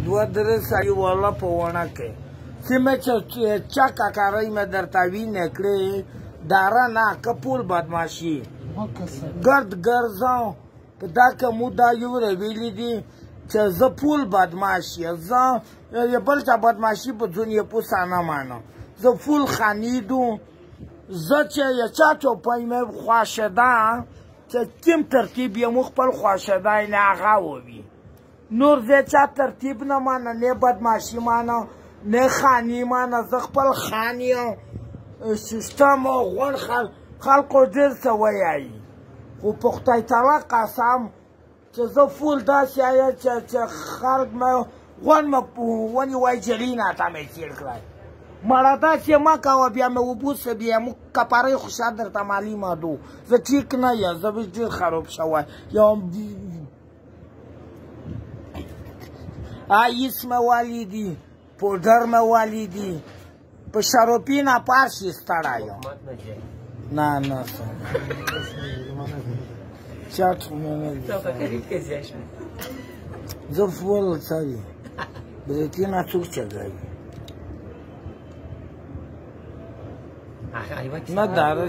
دوه درې سړي والا په ونه کې چې مې چا کاکارۍ مې درته وینې کړې داره نه که پول بدماشي ګرد ګرځم په دا که مو دا یو ویلي دي چې زه پول بدماش یم زه یو بل چا بدماشي په ځون یې پوسه نه مانم زه پول خانیدو زه چې یو چا چوپۍ مې خواشده چې کوم ترتیب یې مو خپل خواشدی نه هغه ووي نور زه چا ترتیب نه مانه نه بدماشي مانه نه خاني مانه زه خپل خان یم سیستم او غون خلقو ډېر څه ویایي خو په خدای تعالی قسم چې زه فول داسې آیا چې خلق مې غون مې په ونې وایي جلۍ نه ته مې تېر کړی مړه داسې مه کوه بیا مې وبوسه بیا موږ کپارۍ خو شاید درته معلومه دو زه ټیک نه یم زه به ډېر خراب شوی یم ایس مې والیدي پوډر مې والیدي په شروپي نه پار شي ستړی یم نه نه چاټ خو مې نه زه فول څري بریتونه څوک چګوي نه داره